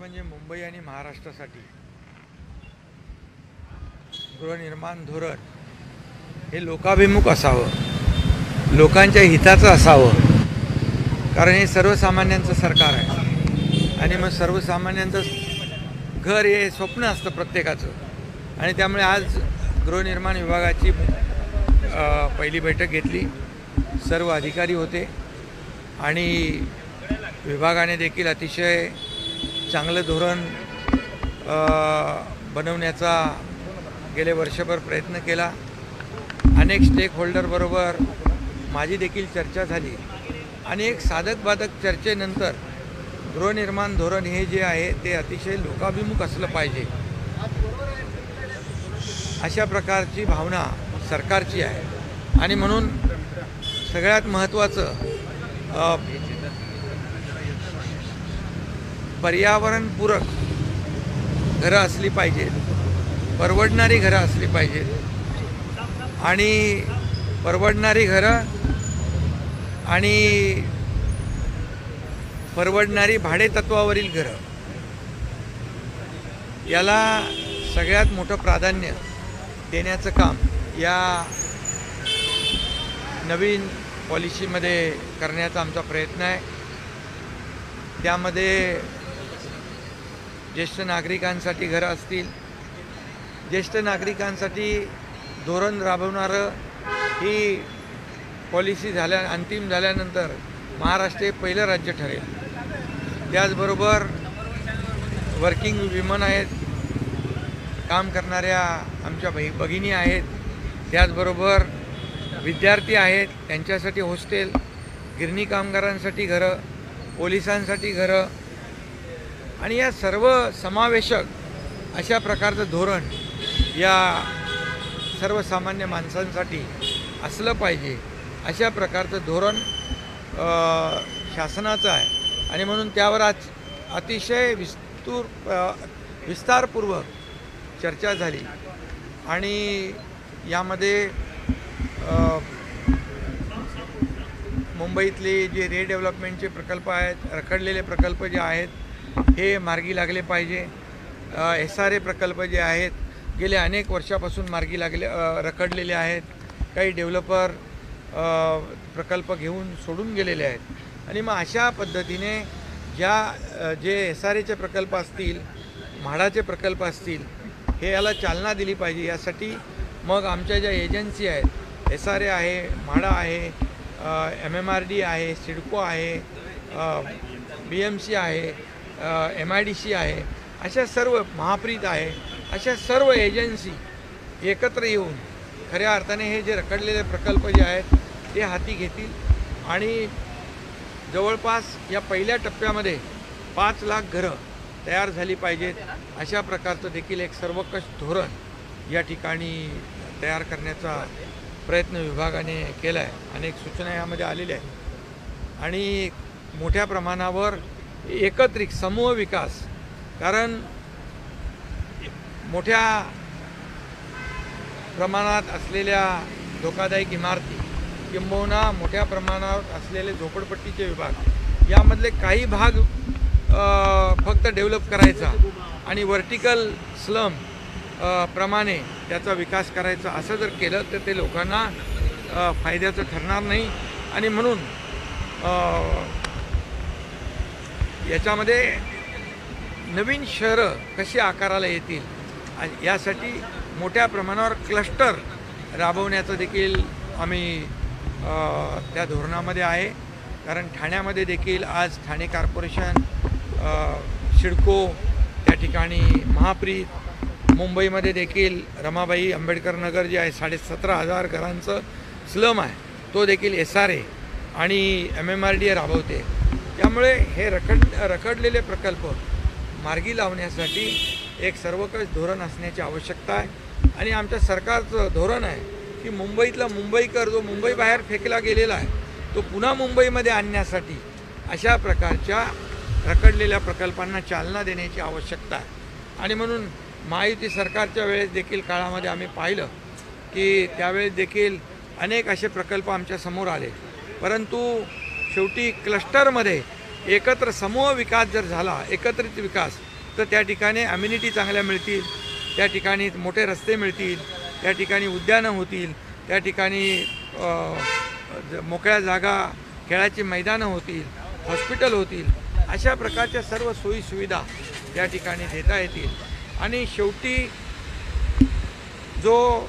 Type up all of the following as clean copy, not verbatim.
म्हणजे मुंबई आणि महाराष्ट्रासाठी गृहनिर्माण धोरण हे लोकाभिमुख असावं, लोकांच्या हिताचं असावं. कारण हे सर्वसामान्यांचं सरकार आहे आणि मग सर्वसामान्यांचं घर हे स्वप्न असतं प्रत्येकाचं. आणि त्यामुळे आज गृहनिर्माण विभागाची पहिली बैठक घेतली. सर्व अधिकारी होते आणि विभागाने देखील अतिशय चांगलं धोरण बनवण्याचा गेले वर्षभर प्रयत्न केला. अनेक स्टेक होल्डरबरोबर माझी देखील चर्चा झाली आणि एक साधक बाधक चर्चेनंतर गृहनिर्माण धोरण हे जे आहे ते अतिशय लोकाभिमुख असलं पाहिजे अशा प्रकारची भावना सरकारची आहे. आणि म्हणून सगळ्यात महत्त्वाचं पर्यावरणपूरक घरं असली पाहिजेत, परवडणारी घरं असली पाहिजेत आणि परवडणारी घरं आणि परवडणारी भाडेतत्वावरील घरं याला सगळ्यात मोठं प्राधान्य देण्याचं काम या नवीन पॉलिसीमध्ये करण्याचा आमचा प्रयत्न आहे. त्यामध्ये ज्येष्ठ नागरिकांसाठी घरं असतील, ज्येष्ठ नागरिकांसाठी धोरण राबवणारं ही पॉलिसी अंतिम झाल्यानंतर महाराष्ट्र हे पहिलं राज्य ठरेल. त्याचबरोबर वर्किंग विमन आहेत, काम करणाऱ्या आमच्या भगिनी आहेत, त्याचबरोबर विद्यार्थी आहेत, त्यांच्यासाठी हॉस्टेल, गिरणी कामगारांसाठी घरं, पोलिसांसाठी घरं आणि या सर्व समावेशक अशा प्रकारचं धोरण या सर्वसामान्य माणसांसाठी असलं पाहिजे अशा प्रकारचं धोरण शासनाचं आहे. आणि म्हणून त्यावर आज अतिशय विस्तारपूर्वक चर्चा झाली आणि यामध्ये मुंबईतले जे रिडेव्हलपमेंटचे प्रकल्प आहेत, रखडलेले प्रकल्प जे आहेत हे मार्गी लागले पाहिजे. SRA प्रकल्प जे आहेत गेल्या अनेक वर्षापासून मार्गी रखडलेले आहेत. काही डेव्हलपर प्रकल्प घेऊन सोडून गेलेले आहेत आणि मग अशा पद्धतीने जे SRAचे प्रकल्प असतील, म्हाडाचे प्रकल्प असतील हे याला चालना दिली पाहिजे. यासाठी मग आमच्या ज्या एजन्सी आहेत, SRA आहे, म्हाडा आहे, MMRD आहे, सिडको आहे, BMC आहे, MIDC आहे, अशा सर्व महाप्रीत आहे, अशा सर्व एजन्सी एकत्र येऊन खऱ्या अर्थाने हे जे रखडलेले प्रकल्प जे आहेत ते हाती घेतील आणि जवळपास या पहिल्या टप्प्यामध्ये 5 लाख घरं तयार झाली पाहिजेत अशा प्रकारचं देखील एक सर्वकष धोरण या ठिकाणी तयार करण्याचा प्रयत्न विभागाने केला आहे. अनेक सूचना यामध्ये आलेल्या आहेत आणि मोठ्या प्रमाणावर एकत्रित समूह विकास, कारण मोठ्या प्रमाणात असलेल्या धोकादायक इमारती किंबहुना मोठ्या प्रमाणावर असलेले झोपडपट्टीचे विभाग यामधले काही भाग फक्त डेव्हलप करायचा आणि व्हर्टिकल स्लम प्रमाणे त्याचा विकास करायचा असं जर केलं तर ते लोकांना फायद्याचं ठरणार नाही. आणि म्हणून याच्यामध्ये नवीन शहरं कशी आकाराला येतील यासाठी मोठ्या प्रमाणावर क्लस्टर राबवण्याचं देखील आम्ही त्या धोरणामध्ये आहे. कारण ठाण्यामध्ये देखील आज ठाणे कॉर्पोरेशन, सिडको, त्या ठिकाणी महाप्रीत, मुंबईमध्ये देखील रमाबाई आंबेडकर नगर जे आहे 17,500 घरांचं स्लम आहे तो देखील SRA आणि MMRD राबवते. त्यामुळे हे रखडलेले प्रकल्प मार्गी लावण्यासाठी एक सर्वकष धोरण असण्याची आवश्यकता आहे. आणि आमच्या सरकारचं धोरण आहे की मुंबईतला मुंबईकर जो मुंबई बाहेर फेकला गेलेला आहे तो पुन्हा मुंबईमध्ये आणण्यासाठी अशा प्रकारच्या रखडलेल्या प्रकल्पांना चालना देण्याची आवश्यकता आहे. आणि म्हणून महायुती सरकारच्या वेळेस देखील काळामध्ये आम्ही पाहिलं की त्यावेळेस देखील अनेक असे प्रकल्प आमच्या समोर आले, परंतु शेवटी क्लस्टरमध्ये एकत्र समूह विकास जर झाला, एकत्रित विकास तर त्या ठिकाणी अम्युनिटी चांगल्या मिळतील, त्या ठिकाणी मोठे रस्ते मिळतील, त्या ठिकाणी उद्यानं होतील, त्या ठिकाणी मोकळ्या जागा, खेळाची मैदानं होतील, हॉस्पिटल होतील. अशा प्रकारच्या सर्व सोयीसुविधा त्या ठिकाणी देता येतील. आणि शेवटी जो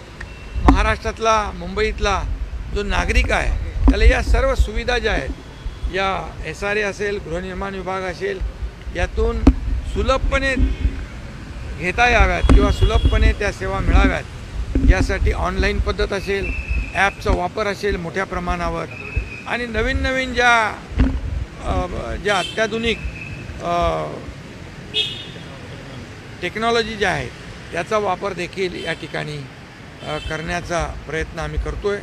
महाराष्ट्रातला, मुंबईतला जो नागरिक आहे त्याला या सर्व सुविधा ज्या आहेत, या SRA असेल, गृहनिर्माण विभाग असेल, यातून सुलभपणे घेता याव्यात किंवा सुलभपणे त्या सेवा मिळाव्यात, यासाठी ऑनलाईन पद्धत असेल, ॲपचा वापर असेल मोठ्या प्रमाणावर, आणि नवीन नवीन ज्या अत्याधुनिक टेक्नॉलॉजी ज्या आहेत त्याचा वापर देखील या ठिकाणी करण्याचा प्रयत्न आम्ही करतो आहे.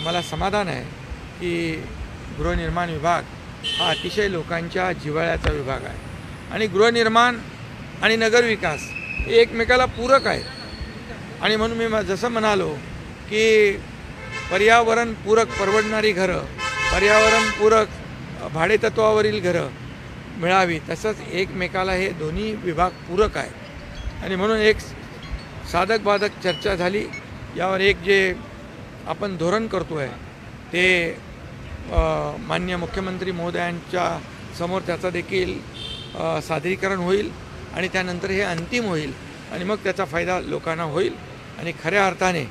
मला समाधान आहे की गृहनिर्माण विभाग हा अतिशय लोकांच्या जिव्हाळ्याचा विभाग आहे आणि गृहनिर्माण आणि नगरविकास हे एकमेकाला पूरक आहेत. आणि म्हणून मी जसं म्हणालो की पर्यावरणपूरक परवडणारी घरं, पर्यावरणपूरक भाडेतत्वावरील घरं मिळावी, तसंच एकमेकाला हे दोन्ही विभाग पूरक आहेत. आणि म्हणून एक साधक बाधक चर्चा झाली यावर. एक जे आपण धोरण करतो आहे ते माननीय मुख्यमंत्री महोदयांच्या समोर त्याचा देखील सादरीकरण होईल आणि त्यानंतर हे अंतिम होईल आणि मग त्याचा फायदा लोकांना होईल. आणि खऱ्या अर्थाने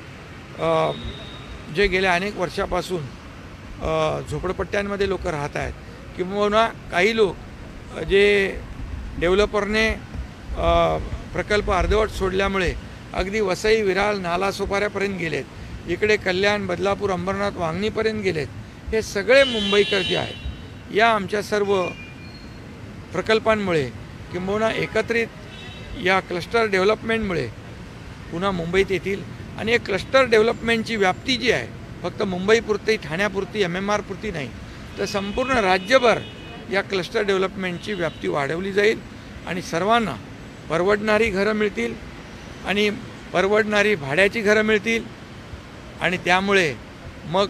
जे गेल्या अनेक वर्षापासून झोपडपट्ट्यांमध्ये लोक राहत आहेत, किंवा काही लोक जे डेव्हलपरने प्रकल्प अर्धवट सोडल्यामुळे अगदी वसई, विरार, नालासोपाऱ्यापर्यंत गेलेत, इकडे कल्याण, बदलापूर, अंबरनाथ, वांगणीपर्यंत गेलेत, हे सगळे मुंबईकर जे आहेत या आमच्या सर्व प्रकल्पांमुळे किंबहुना एकत्रित या क्लस्टर डेव्हलपमेंटमुळे पुन्हा मुंबईत येतील. आणि एक क्लस्टर डेव्हलपमेंटची व्याप्ती जी आहे फक्त मुंबईपुरती, ठाण्यापुरती, MMR पुरती नाही, तर संपूर्ण राज्यभर या क्लस्टर डेव्हलपमेंटची व्याप्ती वाढवली जाईल आणि सर्वांना परवडणारी घरं मिळतील आणि परवडणारी भाड्याची घरं मिळतील. आणि त्यामुळे मग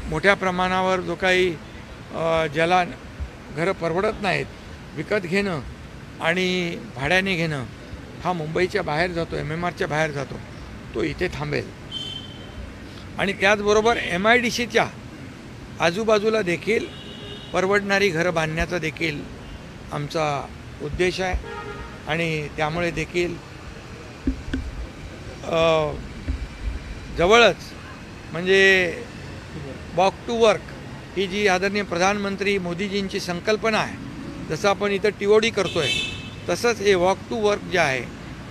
मोठ्या प्रमाणावर जो काही ज्याला घरं परवडत नाहीत, विकत घेणं आणि भाड्याने घेणं हा मुंबईच्या बाहेर जातो, MMRच्या बाहेर जातो, तो इथे थांबेल. आणि त्याचबरोबर MIDCच्या आजूबाजूला देखील परवडणारी घरं बांधण्याचा देखील आमचा उद्देश आहे. आणि त्यामुळे देखील जवळच म्हणजे वॉक टू वर्क ही जी आदरणीय प्रधानमंत्री मोदीजींची संकल्पना आहे, जसं आपण इथं TOD करतो आहे तसंच हे वॉक टू वर्क जे आहे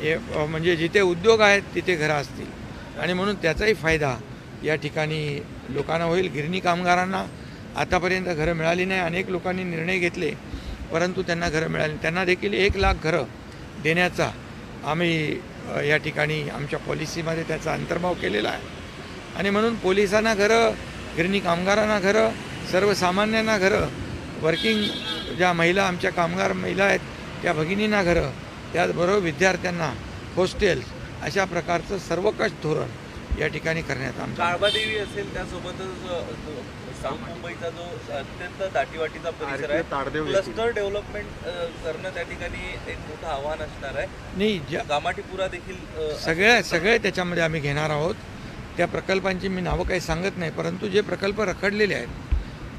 हे म्हणजे जिथे उद्योग आहेत तिथे घरं असतील. आणि म्हणून त्याचाही फायदा या ठिकाणी लोकांना होईल. गिरणी कामगारांना आतापर्यंत घरं मिळाली नाही, अनेक लोकांनी निर्णय घेतले परंतु त्यांना घरं मिळाली. त्यांना देखील 1 लाख घरं देण्याचा आम्ही या ठिकाणी आमच्या पॉलिसीमध्ये त्याचा अंतर्भाव केलेला आहे. आणि म्हणून पोलिसांना घरं, गिरणी कामगारांना घरं, सर्वसामान्यांना घरं, वर्किंग ज्या महिला, आमच्या कामगार महिला आहेत त्या भगिनींना घरं, त्याचबरोबर विद्यार्थ्यांना हॉस्टेल्स, अशा प्रकारचं सर्वकष धोरण या ठिकाणी करण्यात आमचं. काळबादेवी असेल, त्यासोबतच साऊथ मुंबईचा जो अत्यंत दाटीवाटीचा परिसर आहे, क्लस्टर डेव्हलपमेंट करणं त्या ठिकाणी एक मोठं आव्हान असणार आहे. नाही, कामाठीपुरा देखील सगळे त्याच्यामध्ये आम्ही घेणार आहोत. त्या प्रकल्पांची मी नावं काही सांगत नाही, परंतु जे प्रकल्प रखडलेले आहेत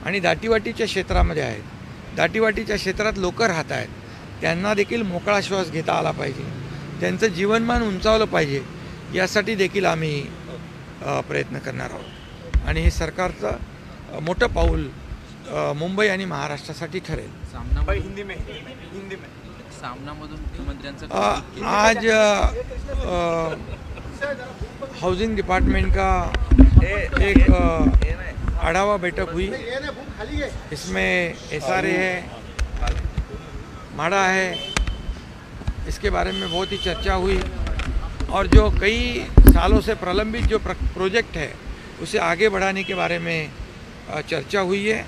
आणि दाटीवाटीच्या क्षेत्रामध्ये आहेत, दाटीवाटीच्या क्षेत्रात लोक राहत आहेत, त्यांना देखील मोकळा श्वास घेता आला पाहिजे, त्यांचं जीवनमान उंचावलं पाहिजे, यासाठी देखील आम्ही प्रयत्न करणार आहोत. आणि हे सरकारचं मोठं पाऊल मुंबई आणि महाराष्ट्रासाठी ठरेल. आज हाउसिंग डिपार्टमेंट का एक आढ़ावा बैठक हुई. इसमें SRA है, माड़ा है, इसके बारे में बहुत ही चर्चा हुई. और जो कई सालों से प्रलंबित जो प्रोजेक्ट है उसे आगे बढ़ाने के बारे में चर्चा हुई है.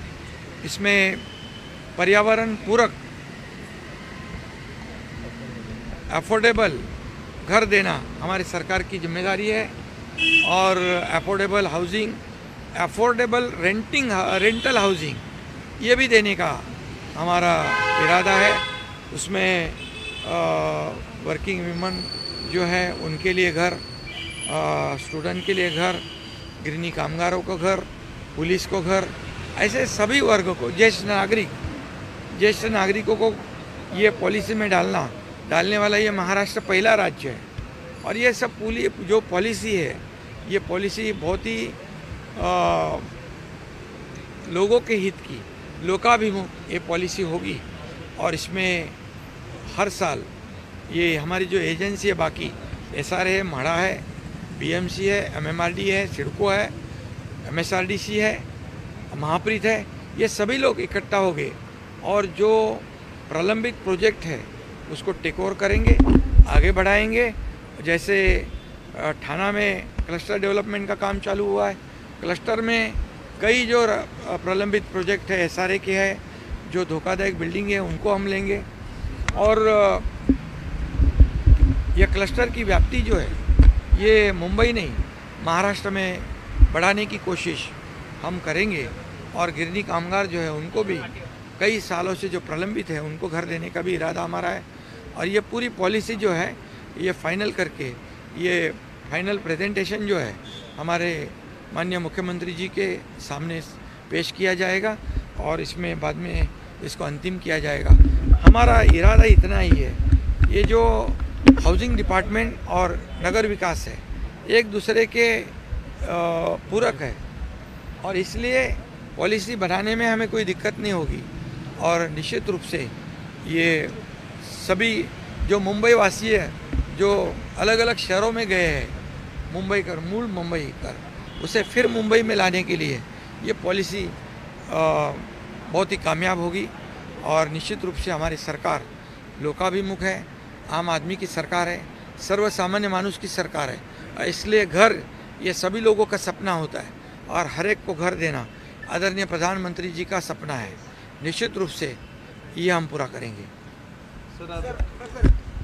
इसमें पर्यावरण पूरक अफोर्डेबल घर देना हमारी सरकार की जिम्मेदारी है. और affordable housing, affordable rental housing ये भी देने का हमारा इरादा है. उसमें वर्किंग वीमन जो है उनके लिए घर, स्टूडेंट के लिए घर, गृहिणी कामगारों को घर, पुलिस को घर, ऐसे सभी वर्ग को, ज्येष्ठ नागरिकों को ये पॉलिसी में डालने वाला ये महाराष्ट्र पहला राज्य है। और ये सब पूरी जो पॉलिसी है, ये पॉलिसी बहुत ही लोगों के हित की, लोकाभिमुख ये पॉलिसी होगी। और इसमें हर साल ये हमारी जो एजेंसी है, बाकी SR है, म्हाडा है, BMC है, MMRD है, सिडको है, MSRDC है, महाप्रीत है, ये सभी लोग इकट्ठा हो गए और जो प्रलंबित प्रोजेक्ट है उसको टेक ओवर करेंगे, आगे बढ़ाएंगे। जैसे ठाणा में क्लस्टर डेवलपमेंट का काम चालू हुआ है, क्लस्टर में कई जो प्रलंबित प्रोजेक्ट है SRA के है, जो धोखादायक बिल्डिंग है उनको हम लेंगे। और यह क्लस्टर की व्याप्ति जो है ये मुंबई नहीं, महाराष्ट्र में बढ़ाने की कोशिश हम करेंगे। और गृहिणी कामगार जो है उनको भी कई सालों से जो प्रलंबित है उनको घर देने का भी इरादा हमारा है। और ये पूरी पॉलिसी जो है ये फाइनल करके, ये फाइनल प्रेजेंटेशन जो है हमारे माननीय मुख्यमंत्री जी के सामने पेश किया जाएगा और इसमें बाद में इसको अंतिम किया जाएगा। हमारा इरादा इतना ही है, ये जो हाउसिंग डिपार्टमेंट और नगर विकास है एक दूसरे के पूरक है और इसलिए पॉलिसी बनाने में हमें कोई दिक्कत नहीं होगी। और निश्चित रूप से ये सभी जो मुंबई वासी है, जो अलग अलग शहरों में गए हैं, मूल मुंबई कर उसे फिर मुंबई में लाने के लिए ये पॉलिसी बहुत ही कामयाब होगी। और निश्चित रूप से हमारी सरकार लोकाभिमुख है, आम आदमी की सरकार है, सर्वसामान्य मानुष की सरकार है। इसलिए घर ये सभी लोगों का सपना होता है और हर एक को घर देना आदरणीय प्रधानमंत्री जी का सपना है। निश्चित रूप से ये हम पूरा करेंगे। सर,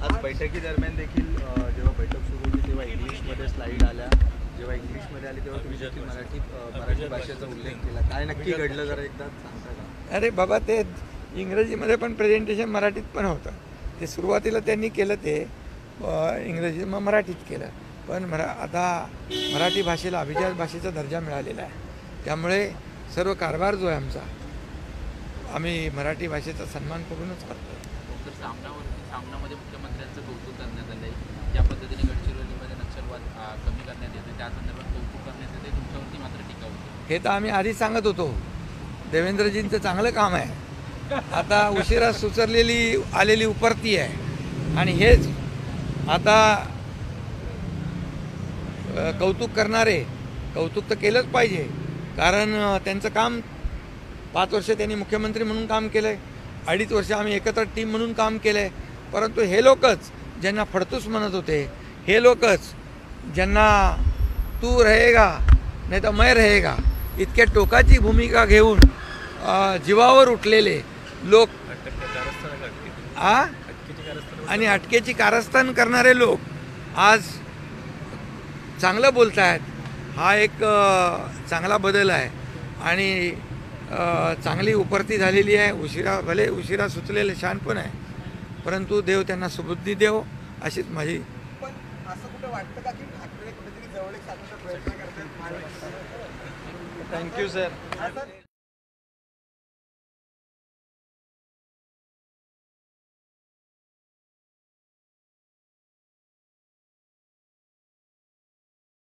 आज बैठकीदरम्यान देखील जेव्हा बैठक सुरू होती तेव्हा इंग्लिशमध्ये स्लाईड आल्या, जेव्हा इंग्लिशमध्ये आली तेव्हा तुम्ही देखील मराठी भाषेचा उल्लेख केला, काय नक्की घडलं जरा एकदा सांगता का? अरे बाबा, ते इंग्रजीमध्ये पण प्रेझेंटेशन मराठीत पण होतं, ते सुरुवातीला त्यांनी केलं, ते इंग्रजी मग मराठीत केलं, पण आता मराठी भाषेला अभिजात भाषेचा दर्जा मिळालेला आहे। त्यामुळे सर्व कारभार जो आहे आमचा, आम्ही मराठी भाषेचा सन्मान करूनच करतो। तर सामनामध्ये मुख्यमंत्र्यांचं कौतुक करण्यात आलं आहे, ज्या पद्धतीने गडचिरोलीमध्ये नक्षलवाद कमी करण्यात येते त्या संदर्भात कौतुक करण्यात येते, तुमच्यावरती मात्र टीका होती। हे तर आम्ही आधी सांगत होतो, देवेंद्रजींचं चांगलं काम आहे, आता उशिरा आलेली उपरती आहे आणि हेच आता कौतुक करणारे कौतुक तर केलंच पाहिजे, कारण त्यांचं काम 5 वर्ष त्यांनी मुख्यमंत्री म्हणून काम केलं आहे, 2.5 वर्ष आम्ही एकत्र टीम म्हणून काम केलं आहे। परंतु हे लोकच ज्यांना फडतूस म्हणत होते, हे लोकच ज्यांना तू रहेगा नाही तर मैं रहेगा इतक्या टोकाची भूमिका घेऊन जीवावर उठलेले लोक आणि अटकेची कारस्थान करणारे लोक आज चांगलं बोलत आहेत। हा एक चांगला बदल आहे आणि चांगली उपरती झालेली आहे। भले उशिरा सुचलेलं शान पण आहे, परंतु देव त्यांना सुबुद्धी देव अशीच माझी। पण असं कुठं वाटतं का की ठाकरे कुठेतरी जवळ साधण्याचा प्रयत्न करतात? Thank you sir.